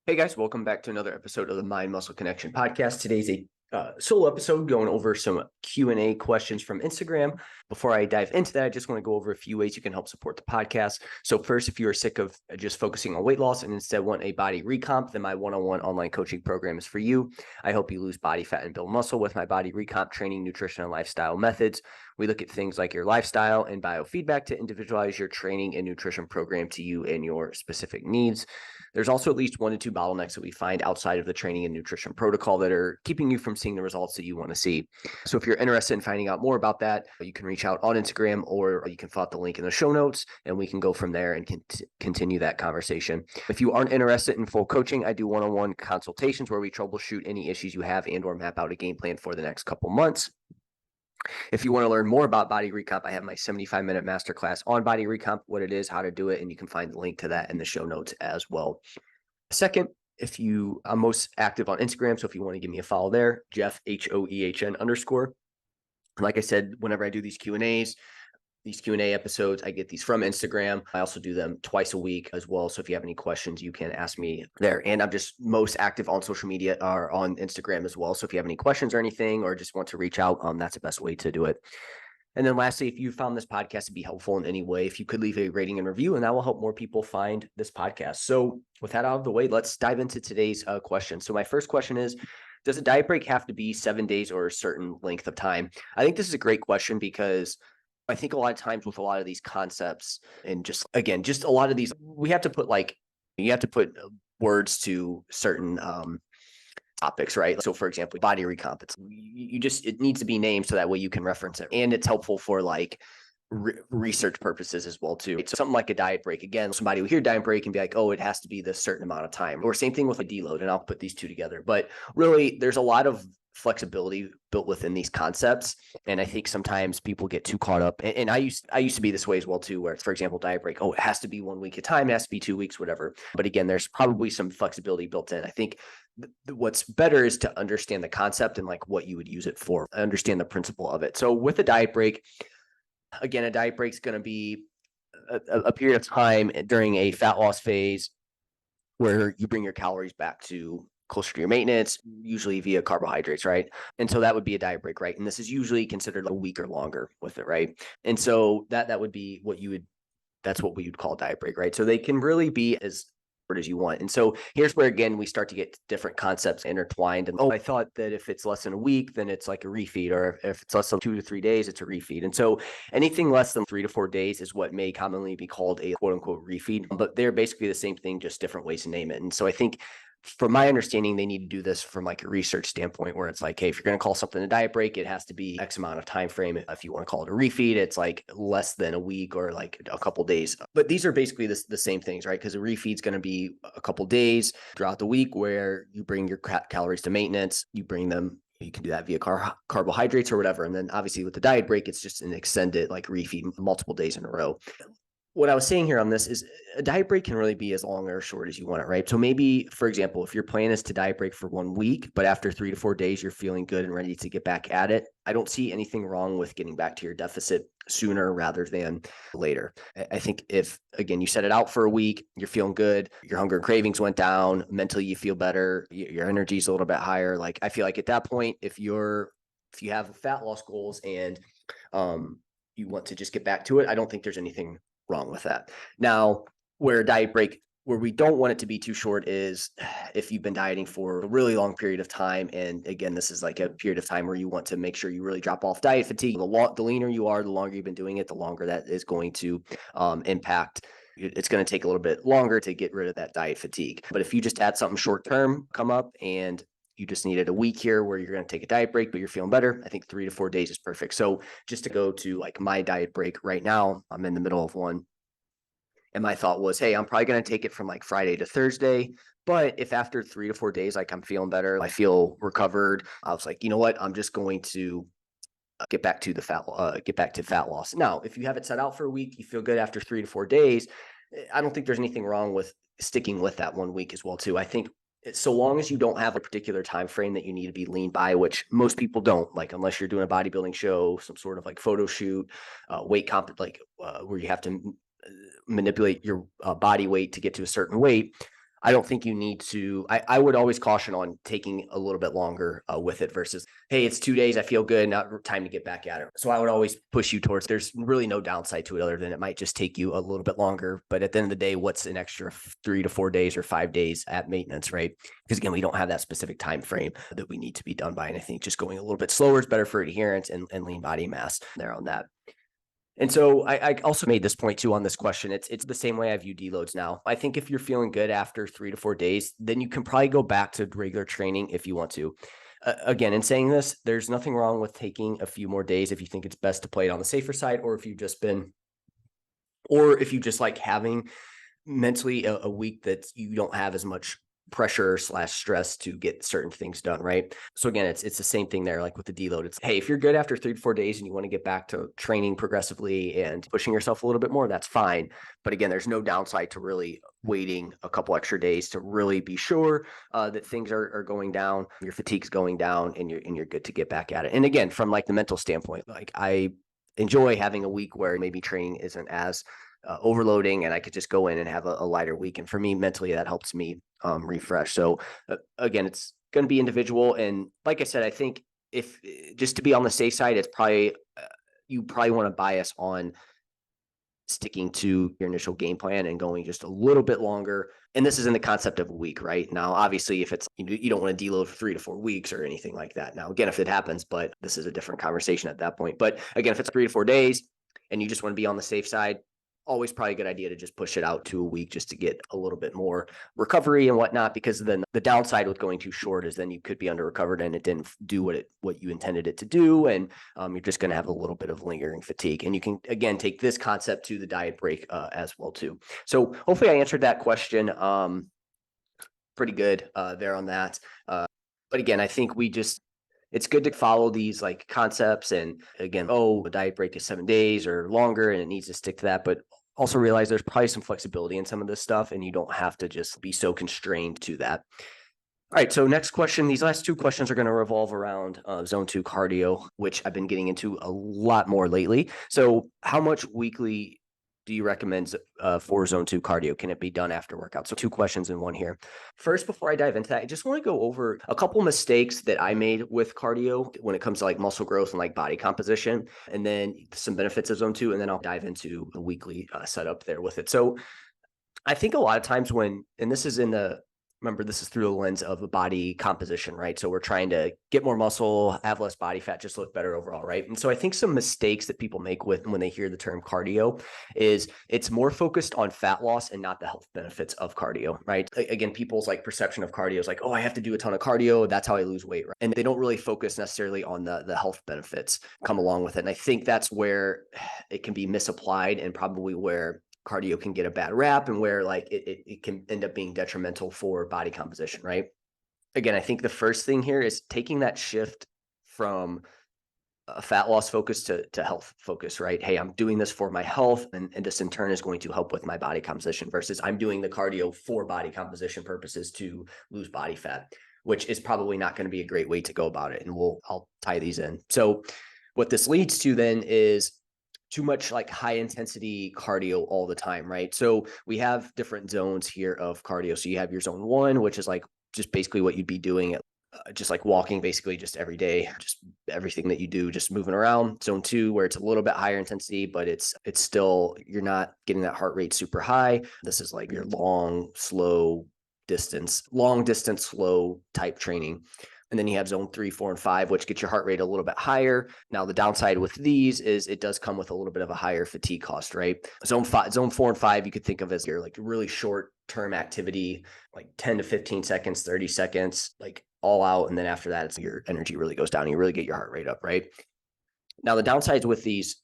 Hey guys, welcome back to another episode of the Mind Muscle Connection podcast. Today's a solo episode going over some Q&A questions from Instagram. Before I dive into that, I just want to go over a few ways you can help support the podcast. So first, if you are sick of just focusing on weight loss and instead want a body recomp, then my one-on-one online coaching program is for you. I help you lose body fat and build muscle with my body recomp training, nutrition, and lifestyle methods. We look at things like your lifestyle and biofeedback to individualize your training and nutrition program to you and your specific needs. There's also at least 1 to 2 bottlenecks that we find outside of the training and nutrition protocol that are keeping you from seeing the results that you want to see. So if you're interested in finding out more about that, you can reach out on Instagram or you can fill out the link in the show notes and we can go from there and continue that conversation. If you aren't interested in full coaching, I do one-on-one consultations where we troubleshoot any issues you have and or map out a game plan for the next couple months. If you want to learn more about body recomp, I have my 75-minute masterclass on body recomp, what it is, how to do it, and you can find the link to that in the show notes as well. Second, I'm most active on Instagram, so if you want to give me a follow there, Jeff, HOEHN_. Like I said, whenever I do these Q&A episodes, I get these from Instagram. I also do them twice a week as well. So if you have any questions, you can ask me there. And I'm just most active on social media or on Instagram as well. So if you have any questions or anything, or just want to reach out, that's the best way to do it. And then lastly, if you found this podcast to be helpful in any way, if you could leave a rating and review, and that will help more people find this podcast. So with that out of the way, let's dive into today's question. So my first question is, does a diet break have to be 7 days or a certain length of time? I think this is a great question because I think a lot of times with a lot of these concepts and just a lot of these, you have to put words to certain topics, right? So for example, body recomp, it needs to be named so that way you can reference it. And it's helpful for like research purposes as well too. So something like a diet break, again, somebody will hear diet break and be like, oh, it has to be this certain amount of time, or same thing with a deload, and I'll put these two together. But really there's a lot of flexibility built within these concepts. And I think sometimes people get too caught up. And I used to be this way as well too, where it's, for example, diet break, oh, it has to be 1 week at a time, it has to be 2 weeks, whatever. But again, there's probably some flexibility built in. I think what's better is to understand the concept and like what you would use it for, understand the principle of it. So with a diet break, again, a diet break is going to be a period of time during a fat loss phase where you bring your calories back to closer to your maintenance, usually via carbohydrates, right? And so that would be a diet break, right? And this is usually considered a week or longer with it, right? And so that would be that's what we would call a diet break, right? So they can really be as short as you want. And so here's where, again, we start to get different concepts intertwined. And, oh, I thought that if it's less than a week, then it's like a refeed, or if it's less than 2 to 3 days, it's a refeed. And so anything less than 3 to 4 days is what may commonly be called a quote unquote refeed, but they're basically the same thing, just different ways to name it. And so I think from my understanding, they need to do this from like a research standpoint where it's like, hey, if you're going to call something a diet break, it has to be X amount of time frame. If you want to call it a refeed, it's like less than a week or like a couple days. But these are basically the same things, right? Because a refeed is going to be a couple days throughout the week where you bring your calories to maintenance, you can do that via carbohydrates or whatever. And then obviously with the diet break, it's just an extended like refeed multiple days in a row. What I was saying here on this is a diet break can really be as long or short as you want it, right? So maybe, for example, if your plan is to diet break for 1 week, but after 3 to 4 days, you're feeling good and ready to get back at it, I don't see anything wrong with getting back to your deficit sooner rather than later. I think if, again, you set it out for a week, you're feeling good, your hunger and cravings went down, mentally you feel better, your energy is a little bit higher. Like I feel like at that point, if you have fat loss goals and you want to just get back to it, I don't think there's anything wrong with that. Now, where a diet break, where we don't want it to be too short is if you've been dieting for a really long period of time. And again, this is like a period of time where you want to make sure you really drop off diet fatigue. The leaner you are, the longer you've been doing it, the longer that is going to impact. It's going to take a little bit longer to get rid of that diet fatigue. But if you just had something short term come up and you just needed a week here where you're going to take a diet break, but you're feeling better, I think 3 to 4 days is perfect. So just to go to like my diet break right now, I'm in the middle of one. And my thought was, hey, I'm probably going to take it from like Friday to Thursday. But if after 3 to 4 days, like I'm feeling better, I feel recovered, I was like, you know what, I'm just going to get back to fat loss. Now, if you have it set out for a week, you feel good after 3 to 4 days, I don't think there's anything wrong with sticking with that 1 week as well too. I think so long as you don't have a particular time frame that you need to be lean by, which most people don't, like unless you're doing a bodybuilding show, some sort of like photo shoot, weight comp, like where you have to manipulate your body weight to get to a certain weight. I don't think you need to, I would always caution on taking a little bit longer with it versus, hey, it's 2 days, I feel good, now time to get back at it. So I would always push you towards, there's really no downside to it other than it might just take you a little bit longer. But at the end of the day, what's an extra 3 to 4 days or 5 days at maintenance, right? Because again, we don't have that specific time frame that we need to be done by. And I think just going a little bit slower is better for adherence and lean body mass there on that. And so I also made this point too on this question. It's the same way I view deloads now. I think if you're feeling good after 3 to 4 days, then you can probably go back to regular training if you want to. Again, in saying this, there's nothing wrong with taking a few more days if you think it's best to play it on the safer side, or if you just like having mentally a week that you don't have as much pressure / stress to get certain things done, right? So again, it's the same thing there, like with the deload. It's, hey, if you're good after 3 to 4 days and you want to get back to training progressively and pushing yourself a little bit more, that's fine. But again, there's no downside to really waiting a couple extra days to really be sure that things are going down, your fatigue's going down, and you're good to get back at it. And again, from like the mental standpoint, like I enjoy having a week where maybe training isn't as overloading and I could just go in and have a lighter week. And for me, mentally, that helps me refresh. So again, it's going to be individual. And like I said, I think if just to be on the safe side, it's probably, you probably want to bias on sticking to your initial game plan and going just a little bit longer. And this is in the concept of a week, right? Now, obviously, if it's, you don't want to deload for 3 to 4 weeks or anything like that. Now, again, if it happens, but this is a different conversation at that point. But again, if it's 3 to 4 days and you just want to be on the safe side, always probably a good idea to just push it out to a week just to get a little bit more recovery and whatnot, because then the downside with going too short is then you could be under recovered and it didn't do what you intended it to do. And you're just going to have a little bit of lingering fatigue. And you can, again, take this concept to the diet break as well too. So hopefully I answered that question pretty good there on that. But again, I think it's good to follow these like concepts. And again, a diet break is 7 days or longer and it needs to stick to that. But also realize there's probably some flexibility in some of this stuff and you don't have to just be so constrained to that. All right. So next question, these last 2 questions are going to revolve around zone 2 cardio, which I've been getting into a lot more lately. So how much weekly do you recommend for zone 2 cardio? Can it be done after workout? So 2 questions in one here. First, before I dive into that, I just want to go over a couple mistakes that I made with cardio when it comes to like muscle growth and like body composition, and then some benefits of zone 2, and then I'll dive into the weekly setup there with it. So I think a lot of times and this is remember, this is through the lens of a body composition, right? So we're trying to get more muscle, have less body fat, just look better overall, right? And so I think some mistakes that people make when they hear the term cardio is it's more focused on fat loss and not the health benefits of cardio, right? Again, people's like perception of cardio is like, oh, I have to do a ton of cardio, that's how I lose weight, right? And they don't really focus necessarily on the health benefits come along with it. And I think that's where it can be misapplied and probably where cardio can get a bad rap and where like it can end up being detrimental for body composition, right? Again, I think the first thing here is taking that shift from a fat loss focus to health focus, right? Hey, I'm doing this for my health and this in turn is going to help with my body composition versus I'm doing the cardio for body composition purposes to lose body fat, which is probably not going to be a great way to go about it. And I'll tie these in. So what this leads to then is too much like high intensity cardio all the time, right? So we have different zones here of cardio. So you have your zone 1, which is like just basically what you'd be doing, just like walking basically just every day, just everything that you do, just moving around. Zone 2, where it's a little bit higher intensity, but it's still, you're not getting that heart rate super high. This is like your long distance, slow type training. And then you have zone 3, 4, and 5, which gets your heart rate a little bit higher. Now, the downside with these is it does come with a little bit of a higher fatigue cost, right? Zone 4 and 5, you could think of as your like really short term activity, like 10 to 15 seconds, 30 seconds, like all out. And then after that, it's your energy really goes down and you really get your heart rate up, right? Now, the downsides with these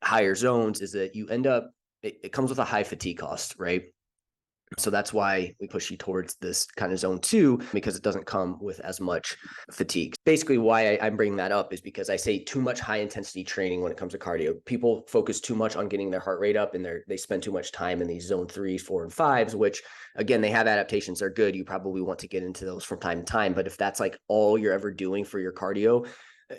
higher zones is that you end up, it comes with a high fatigue cost, right? So that's why we push you towards this kind of zone 2, because it doesn't come with as much fatigue. Basically, why I'm bringing that up is because I say too much high intensity training when it comes to cardio. People focus too much on getting their heart rate up and they spend too much time in these zone 3s, 4, and 5s, which again, they have adaptations. They're good. You probably want to get into those from time to time. But if that's like all you're ever doing for your cardio,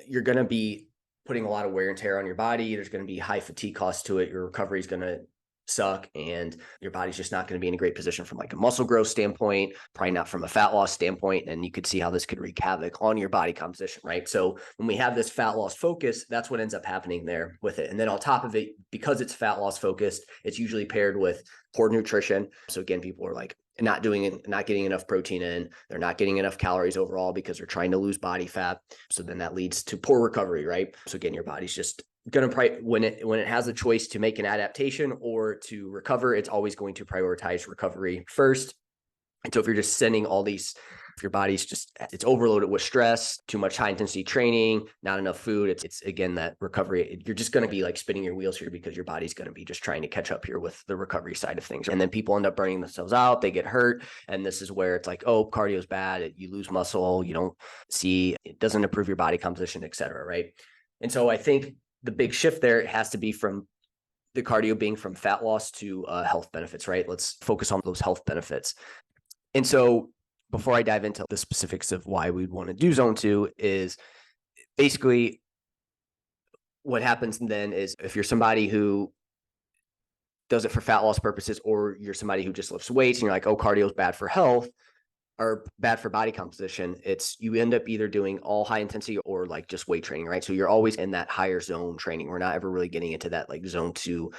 you're going to be putting a lot of wear and tear on your body. There's going to be high fatigue costs to it. Your recovery is going to suck, and your body's just not going to be in a great position from like a muscle growth standpoint, probably not from a fat loss standpoint. And you could see how this could wreak havoc on your body composition, right? So when we have this fat loss focus, that's what ends up happening there with it. And then on top of it, because it's fat loss focused, it's usually paired with poor nutrition. So again, people are like not getting enough protein in, they're not getting enough calories overall because they're trying to lose body fat. So then that leads to poor recovery, right? So again, your body's just going to when it has a choice to make an adaptation or to recover, it's always going to prioritize recovery first. And so if you're just sending all these, if your body's just, it's overloaded with stress, too much high intensity training, not enough food, it's again, that recovery, you're just going to be like spinning your wheels here because your body's going to be just trying to catch up here with the recovery side of things. And then people end up burning themselves out, they get hurt. And this is where it's like, oh, cardio is bad. You lose muscle, you don't see, it doesn't improve your body composition, et cetera. Right. And so I think the big shift there has to be from the cardio being from fat loss to health benefits, right? Let's focus on those health benefits. And so before I dive into the specifics of why we'd want to do zone 2 is basically what happens then is if you're somebody who does it for fat loss purposes, or you're somebody who just lifts weights and you're like, oh, cardio is bad for health or bad for body composition, it's you end up either doing all high intensity or like just weight training, right? So you're always in that higher zone training. We're not ever really getting into that like zone 2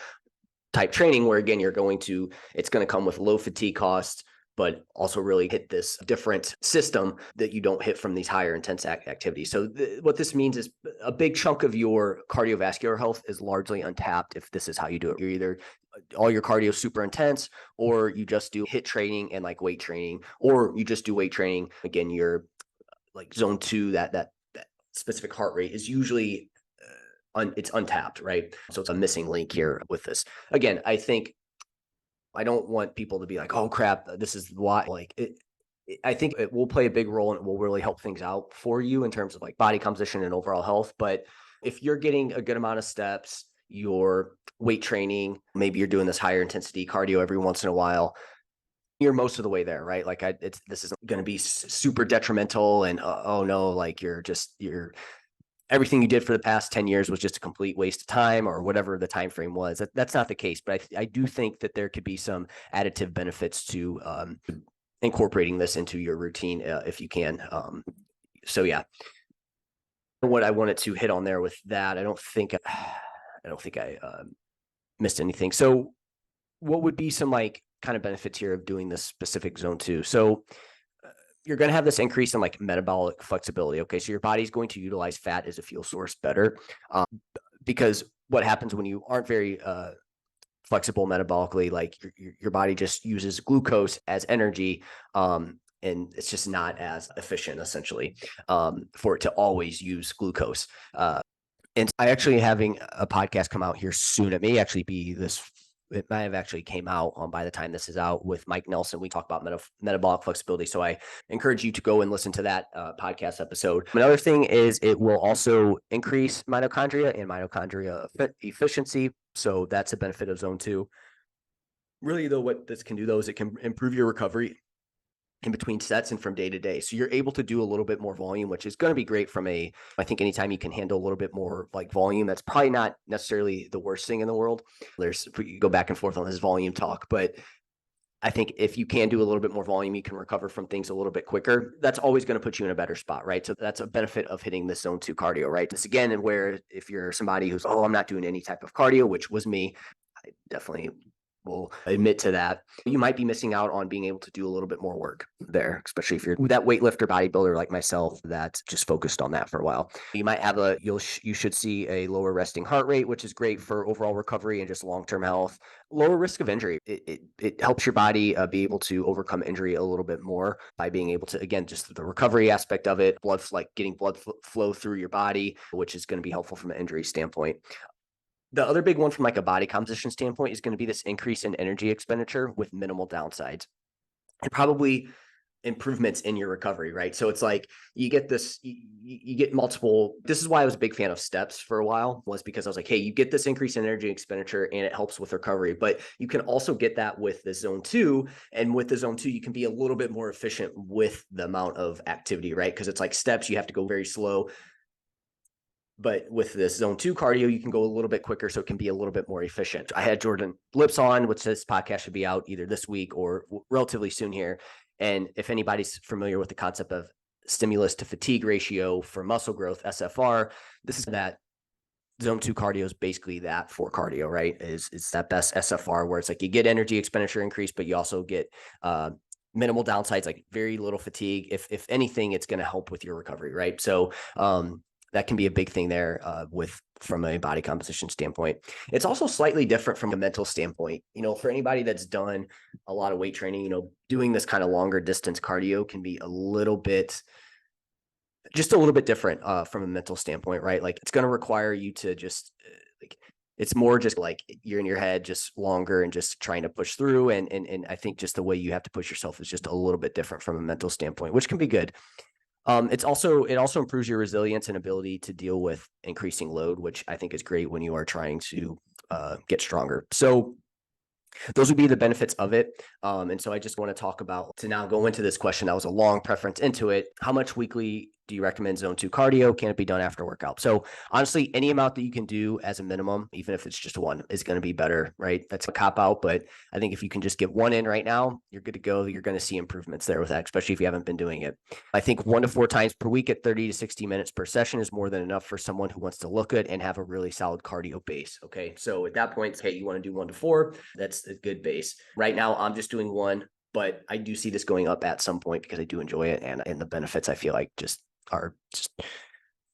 type training where again, it's going to come with low fatigue costs, but also really hit this different system that you don't hit from these higher intense activities. So what this means is a big chunk of your cardiovascular health is largely untapped if this is how you do it. You're either all your cardio super intense, or you just do HIIT training and like weight training, or you just do weight training. Again, you're like zone 2, that specific heart rate is usually it's untapped, right? So it's a missing link here with this. Again, I don't want people to be like, oh crap, this is why. Like I think it will play a big role and it will really help things out for you in terms of like body composition and overall health. But if you're getting a good amount of steps, your weight training, maybe you're doing this higher intensity cardio every once in a while, you're most of the way there, right? Like this isn't going to be super detrimental and oh no, like you're everything you did for the past 10 years was just a complete waste of time or whatever the time frame was. That's not the case, but I do think that there could be some additive benefits to incorporating this into your routine if you can. So yeah, what I wanted to hit on there with that, I don't think I missed anything. So what would be some like kind of benefits here of doing this specific zone 2? So you're going to have this increase in like metabolic flexibility. Okay. So your body's going to utilize fat as a fuel source better because what happens when you aren't very flexible metabolically, like your body just uses glucose as energy. And it's just not as efficient essentially for it to always use glucose. And I actually having a podcast come out here soon. It may actually be it might have actually came out by the time this is out with Mike Nelson. We talk about metabolic flexibility. So I encourage you to go and listen to that podcast episode. Another thing is it will also increase mitochondria and mitochondria efficiency. So that's a benefit of zone 2. Really though, what this can do though, is it can improve your recovery in between sets and from day to day. So you're able to do a little bit more volume, which is going to be great I think anytime you can handle a little bit more like volume, that's probably not necessarily the worst thing in the world. We go back and forth on this volume talk, but I think if you can do a little bit more volume, you can recover from things a little bit quicker. That's always going to put you in a better spot, right? So that's a benefit of hitting this zone 2 cardio, right? This again, and where if you're somebody who's, I'm not doing any type of cardio, which was me, I definitely will admit to that, you might be missing out on being able to do a little bit more work there, especially if you're that weightlifter bodybuilder like myself that just focused on that for a while. You might have you should see a lower resting heart rate, which is great for overall recovery and just long-term health. Lower risk of injury. It helps your body be able to overcome injury a little bit more by being able to, again, just the recovery aspect of it, getting blood flow through your body, which is going to be helpful from an injury standpoint. The other big one from like a body composition standpoint is going to be this increase in energy expenditure with minimal downsides and probably improvements in your recovery, right? So it's like you get this, you get multiple. This is why I was a big fan of steps for a while, was because I was like, hey, you get this increase in energy expenditure and it helps with recovery, but you can also get that with the zone 2. And with the zone 2, you can be a little bit more efficient with the amount of activity, right? Because it's like steps, you have to go very slow. But with this zone 2 cardio, you can go a little bit quicker, so it can be a little bit more efficient. I had Jordan Lips on, which this podcast should be out either this week or relatively soon here. And if anybody's familiar with the concept of stimulus to fatigue ratio for muscle growth, SFR, this is that zone 2 cardio is basically that for cardio, right? It's that best SFR where it's like you get energy expenditure increase, but you also get minimal downsides, like very little fatigue. If anything, it's going to help with your recovery, right? So that can be a big thing there from a body composition standpoint. It's also slightly different from a mental standpoint. For anybody that's done a lot of weight training, doing this kind of longer distance cardio can be a little bit different from a mental standpoint, right? Like it's going to require you to just it's more just like you're in your head just longer and just trying to push through. And I think just the way you have to push yourself is just a little bit different from a mental standpoint, which can be good. It also improves your resilience and ability to deal with increasing load, which I think is great when you are trying to get stronger. So those would be the benefits of it. And so I just want to talk about, to now go into this question, that was a long preference into it. How much weekly do you recommend zone 2 cardio? Can it be done after workout? So honestly, any amount that you can do as a minimum, even if it's just one, is going to be better, right? That's a cop out, but I think if you can just get one in right now, you're good to go. You're going to see improvements there with that, especially if you haven't been doing it. I think 1 to 4 times per week at 30 to 60 minutes per session is more than enough for someone who wants to look good and have a really solid cardio base. Okay. So at that point, hey, you want to do 1 to 4, that's a good base. Right now, I'm just doing 1, but I do see this going up at some point because I do enjoy it. And the benefits, I feel like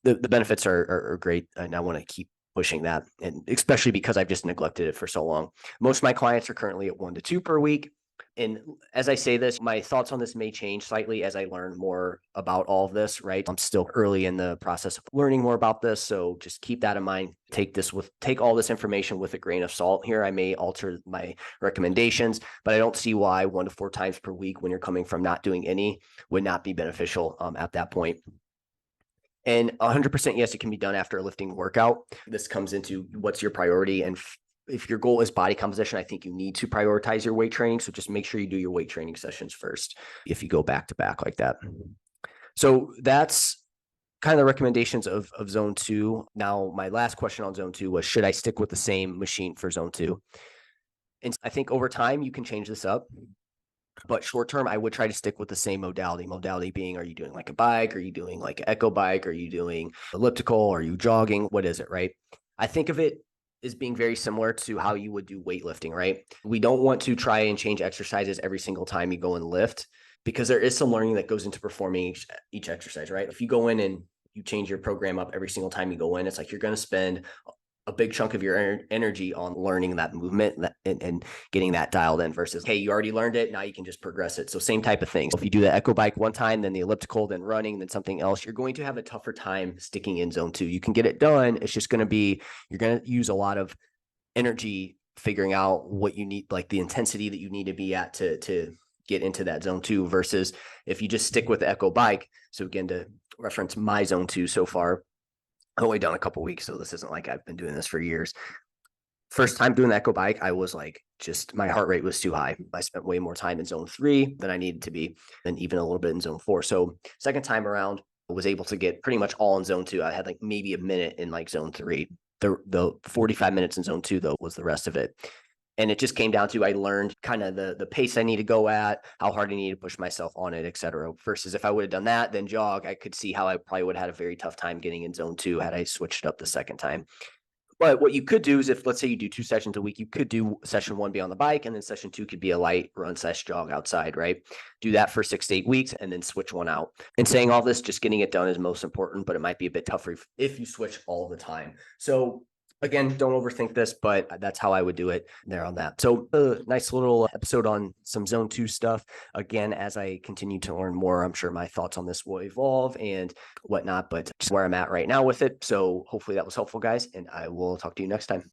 the benefits are great. And I want to keep pushing that. And especially because I've just neglected it for so long. Most of my clients are currently at 1 to 2 per week. And as I say this, my thoughts on this may change slightly as I learn more about all of this, right? I'm still early in the process of learning more about this. So just keep that in mind. Take all this information with a grain of salt here. I may alter my recommendations, but I don't see why 1 to 4 times per week when you're coming from not doing any would not be beneficial at that point. And 100% yes, it can be done after a lifting workout. This comes into what's your priority. And if your goal is body composition, I think you need to prioritize your weight training. So just make sure you do your weight training sessions first if you go back to back like that. So that's kind of the recommendations of zone 2. Now, my last question on zone 2 was, should I stick with the same machine for zone 2? And I think over time you can change this up. But short term, I would try to stick with the same modality. Modality being, are you doing like a bike? Are you doing like an echo bike? Are you doing elliptical? Are you jogging? What is it, right? I think of it as being very similar to how you would do weightlifting, right? We don't want to try and change exercises every single time you go and lift, because there is some learning that goes into performing each exercise, right? If you go in and you change your program up every single time you go in, it's like you're going to spend a big chunk of your energy on learning that movement and getting that dialed in versus, hey, you already learned it. Now you can just progress it. So same type of thing. So if you do the echo bike one time, then the elliptical, then running, then something else, you're going to have a tougher time sticking in zone 2. You can get it done. It's just going to be, you're going to use a lot of energy figuring out what you need, like the intensity that you need to be at to get into that zone 2 versus if you just stick with the echo bike. So again, to reference my zone 2 so far, I've only done a couple weeks, so this isn't like I've been doing this for years. First time doing the echo bike, I was like, my heart rate was too high. I spent way more time in zone 3 than I needed to be, and even a little bit in zone 4. So second time around, I was able to get pretty much all in zone 2. I had like maybe a minute in like zone 3. The 45 minutes in zone 2 though was the rest of it. And it just came down to, I learned kind of the pace I need to go at, how hard I need to push myself on it, et cetera. Versus if I would have done that, then jog, I could see how I probably would have had a very tough time getting in zone 2 had I switched it up the second time. But what you could do is, if let's say you do 2 sessions a week, you could do session 1 be on the bike, and then session 2 could be a light run / jog outside, right? Do that for 6 to 8 weeks and then switch one out. And saying all this, just getting it done is most important, but it might be a bit tougher if you switch all the time. So again, don't overthink this, but that's how I would do it there on that. So a nice little episode on some zone 2 stuff. Again, as I continue to learn more, I'm sure my thoughts on this will evolve and whatnot, but just where I'm at right now with it. So hopefully that was helpful, guys, and I will talk to you next time.